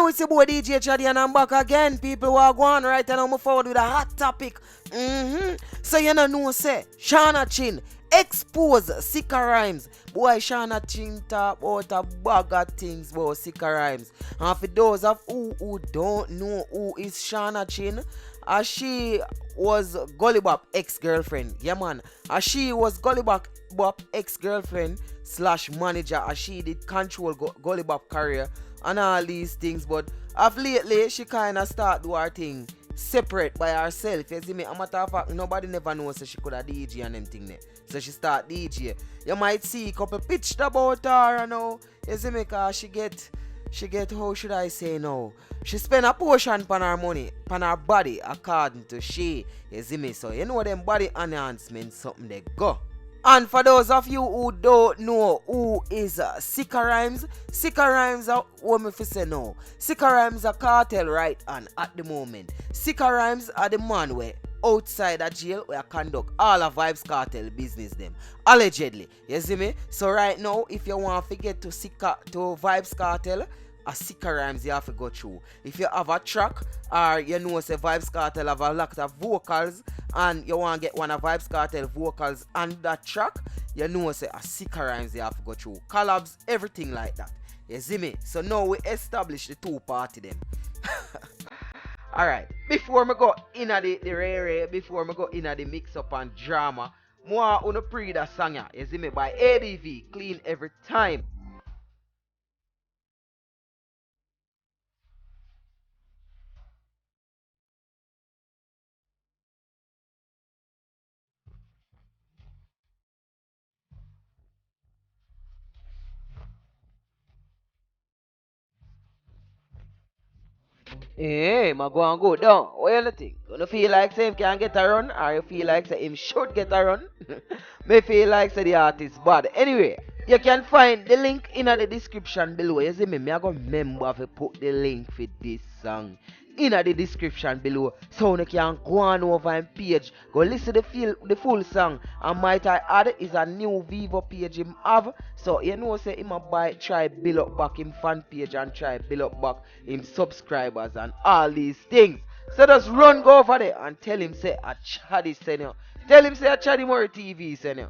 know it's your boy DJ Chaddy and I'm back again. People who are going right now, I'm forward with a hot topic. So you know say, SHAUNA Chin expose SIKKA RYMES. Boy, SHAUNA Chin talk about a bag of things about SIKKA RYMES. And for those of who don't know who is SHAUNA Chin, she was Gollibop ex-girlfriend. Yeah man. She was Gollibop ex-girlfriend / manager, as she did control Gollibop career and all these things, but of lately she kinda start do her thing separate by herself. You see me? A matter of fact, nobody never knows so she could have DJ and them thing there. So she start DJ. You might see a couple pitched about her, you know. You see me? Cause she get how should I say now? She spend a portion on her money, on her body according to she. You see me? So you know them body enhancement something they go. And for those of you who don't know who is SIKKA RYMES, SIKKA RYMES are what me fi say now. SIKKA RYMES are cartel right and at the moment. SIKKA RYMES are the man where outside of jail where conduct all of Vybz Kartel business them. Allegedly. You see me? So right now, if you want to get to Vybz Kartel, a SIKKA RYMES you have to go through. If you have a track or you know say Vybz Kartel have a lot of vocals and you want to get one of Vybz Kartel vocals on that track, you know say a SIKKA RYMES you have to go through. Collabs, everything like that. You see me? So now we establish the two party them. Alright, before me go in the rare, before me go in the mix up and drama, more on a pre that song, you see me, by ADV, Clean Every Time. Hey, ma go and go down. What you think? You feel like say him can get a run, or you feel like say him should get a run? Me feel like say the artist bad. Anyway, you can find the link in the description below. You see me? I go remember to put the link for this song in the description below, so you can go on over and page, go listen to the full song, and might I add is a new Vivo page him have, so you know say him a buy try build up back him fan page and try build up back him subscribers and all these things. So just run go over there and tell him say a Chaddy send you. Tell him say a Chaddy More TV send you.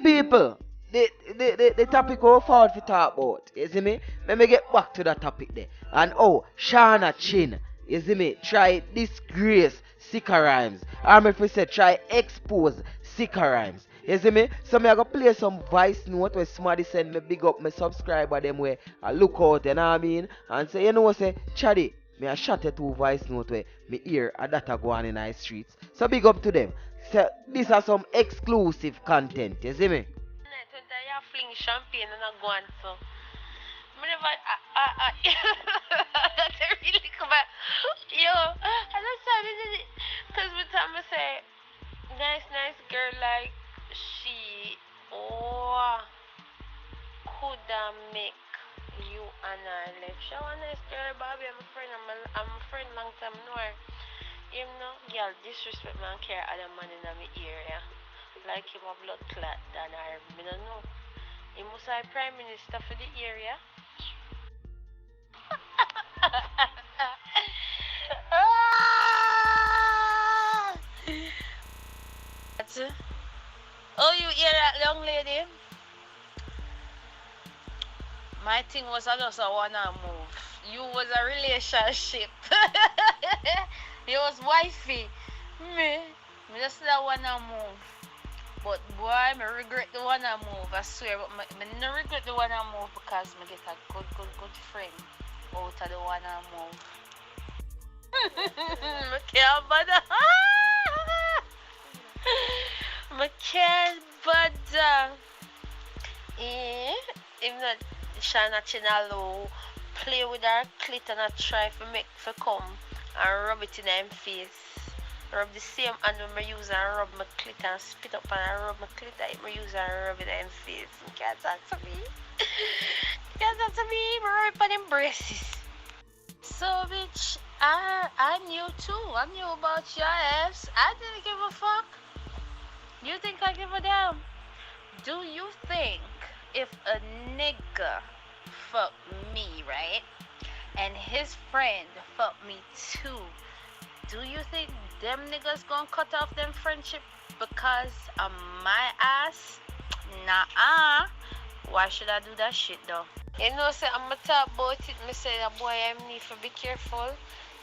People, the topic we forward to talk about, you see me? Let me get back to the topic there. And SHAUNA Chin, you see me? Try disgrace SIKKA RYMES. Or if we say try expose SIKKA RYMES. You see me? So me I go play some voice note where somebody send me big up my subscriber them where I look out, you know what I mean? And say, you know what say, Chaddy, me I shot a two voice note where me hear a data go on in the streets. So big up to them. So these are some exclusive content, you see me? You fling champagne and I go on so. Whenever that's a really come back. Yo, I just time it because with time I say nice girl like she coulda make you and I live. She a nice girl, Bobby. I'm a friend. I'm a friend long time know her. You know, girl disrespect me and care other man in my area. Like him a blood clot than her. I don't know. He must be prime minister for the area. Oh, you hear that young lady? My thing was I just wanna move. You was a relationship. You was wifey. Me just wanna move. But boy, I regret the one I move, I swear. But I no regret the one I move because I get a good friend out of the one I move. I can't bother. I can't bother. If not, SHAUNA Chinalo play with her clit and I try to make for come and rub it in her face. rub the same hand when I use and rub my clit and spit up and rub my clit and I use and rub it in face. You can't talk to me. You can't talk to me. I rub it on them braces. So, bitch, I knew too. I knew about your ass. I didn't give a fuck. You think I give a damn? Do you think if a nigga fuck me, right, and his friend fuck me too, do you think them niggas gonna cut off them friendship because of my ass? Nah. Why should I do that shit though? You know, say I'm gonna talk about it. Me say that boy, I need to be careful.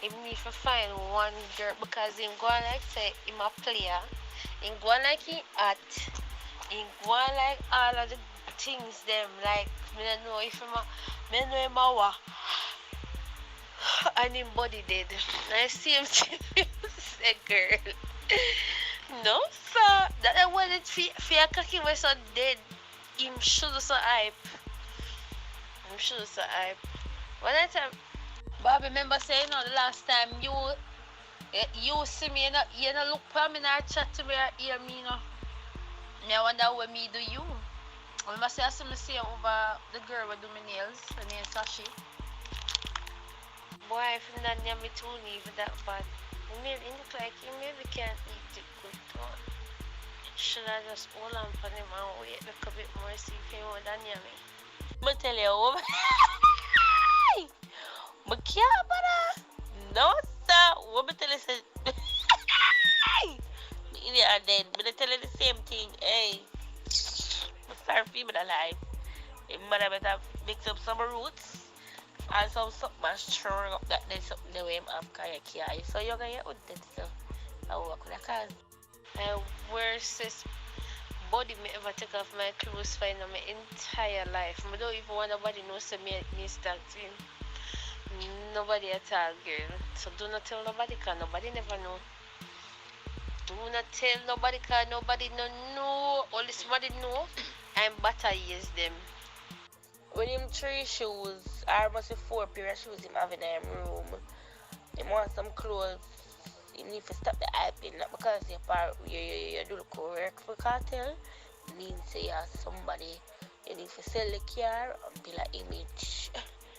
He need to find one girl because him go like say him a player. Him go like he hot. Him go like all of the things them like me don't know if him a, me know him a what. And him body dead. I see him say girl. No sir. That I wanted for a cocky was so dead. Him should so hype. I'm sure so hype. One time, Bob, remember saying the last time you see me, you know look for me and chat to me or hear me, I wonder what me do you. I must say I see me say over the girl with do my nails, her name Sashi. Boy, if you don't me too even that bad. It look like you maybe can't eat it good too. Should I just hold on for him and wait a little bit more see if he won't near me? I tell you, I can't, brother. No, sir. What I tell you, say, me are dead. But I tell you the same thing. Hey, I'm sorry for you, but alive. You mother better mix up some roots and some something and strong up that there's something the way I'm up because you can't. So you're going to get with it, so I work with a cause. Worst body me ever take off my clothes for in my entire life. I don't even want nobody knows me start twin. Nobody at all, girl. So do not tell nobody cause nobody never know. Do not tell nobody cause nobody no know. Only somebody know I'm better use them. When him 3 shoes, I must have 4 pair of shoes him have in him room. Him want some clothes. You need to stop the hyping, not because you do the correct for cartel. It means you have somebody. You need to sell the car and build an image.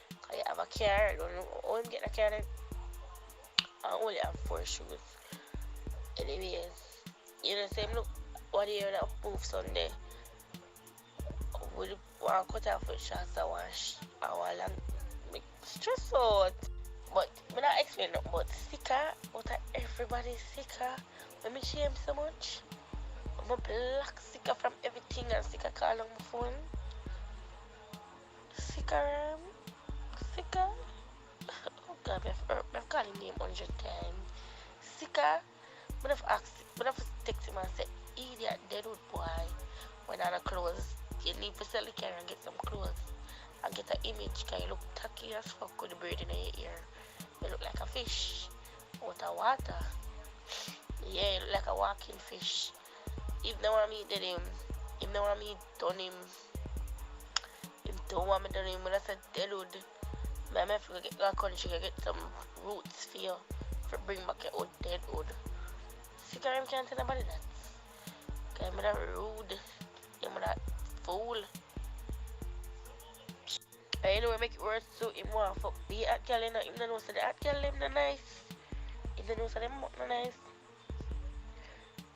Because you have a car, I don't know how you get a car then. I only have 4 shoes. Anyways, you know, say, look, what do you have that move Sunday? With one cut off with shots, I want to make stress out. But I'm not explaining nothing about SIKKA, but everybody's SIKKA. When me shame so much, I'm a block SIKKA from everything and SIKKA call on my phone. SIKKA, SIKKA. Oh God, I've called him name 100 times. SIKKA, I've text him and say, idiot, deadwood boy. When I have clothes, you need to sell the car and get some clothes. And get an image, because you look tacky as fuck with the bird in your ear. You look like a fish out of water. Yeah, you look like a walking fish. If no one me did him, if no one me done him, if don't want me done him, when I said deadwood, I might have to get to a country to get some roots for you, to bring back your old deadwood. SIKKA can't tell nobody that. Because I'm not rude, I'm not fool. And you know what make it worse so him want fuck the hot girl, you know, him don't know so the hot girl them not nice. Him don't know so them not nice.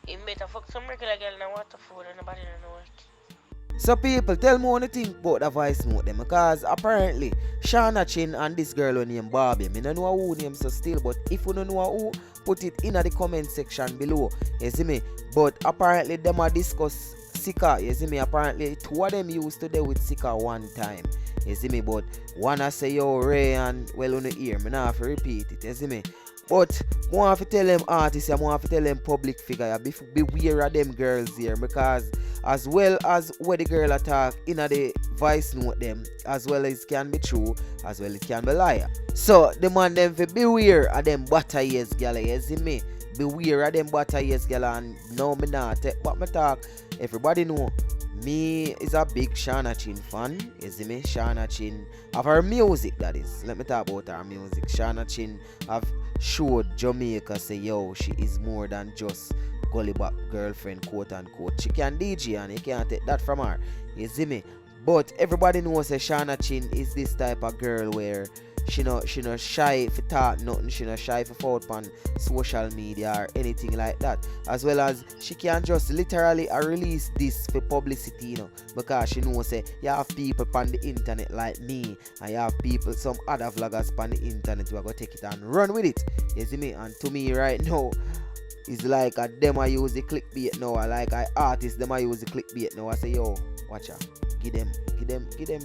Him better fuck some regular girl and water food and nobody don't know it. So people, tell me what you think about the voice note them, because apparently SHAUNA Chin and this girl named Barbie, I don't know who name so still, but if you don't know who, put it in the comment section below, you see me. But apparently them are discuss SIKKA, you see me. Apparently 2 of them used to deal with SIKKA one time, you see me. But one I say yo Ray and well on the ear, me not have to repeat it, you see me. But I have to tell them artists, I have to tell them public figure, beware of them girls here, because as well as where the girl attack in the voice note them, as well as it can be true, as well as it can be liar. So the man them for beware of them butter ears girl, you see me. Beware of them butter ears girl, and no me not take what me talk. Everybody know me is a big SHAUNA Chin fan, you see me. SHAUNA Chin of her music, that is. Let me talk about her music. SHAUNA Chin have showed Jamaica say yo, she is more than just gully back girlfriend, quote unquote. She can DJ and you can't take that from her. You see me? But everybody knows that Shauna Chin is this type of girl where she not shy for talk nothing, she not shy for out on social media or anything like that. As well as she can just literally release this for publicity, because she knows say you have people on the internet like me, and you have people, some other vloggers on the internet who are gonna take it and run with it. You see me? And to me right now, it's like them I use the clickbait now. I like artists them I use the clickbait now. I say yo, watch out. Give them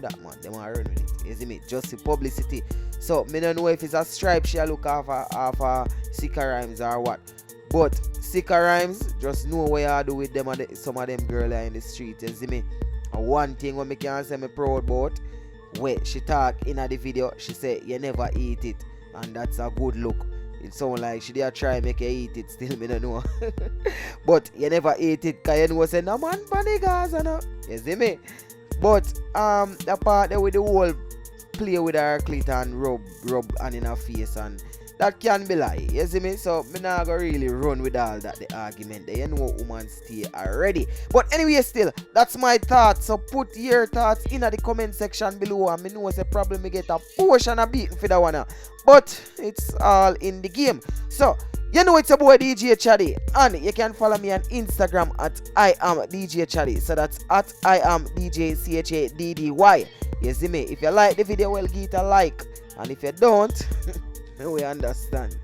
that, man. Them are run with it. You see me? Just the publicity. So me don't know if it's a stripe she look off SIKKA Rymes or what. But SIKKA Rymes, just know what you do with them and some of them girls in the street. You see me? And one thing what me can say me proud about, where she talk in the video, she say you never eat it, and that's a good look. It sound like she did try make you eat it, still me don't know. But you never eat it because you know say no man funny guys, you see me? But the part there with the whole play with her clit and rub and in her face, and that can be lie, you see me? So me not gonna really run with all that the argument there. You know woman stay already. But anyway, still that's my thoughts. So put your thoughts in the comment section below, and me know it's a problem me get a portion of beating for that one. But it's all in the game. So you know it's a boy DJ Chaddy, and you can follow me on Instagram at I am DJ Chaddy. So that's at I am DJ CHADDY. You see me? If you like the video, well, give it a like, and if you don't, we understand.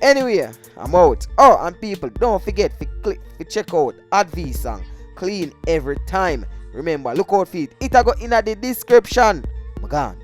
Anyway, I'm out. Oh, and people, don't forget to check out Adv song Clean Every Time. Remember, look out for it. It'll go in the description. I'm gone.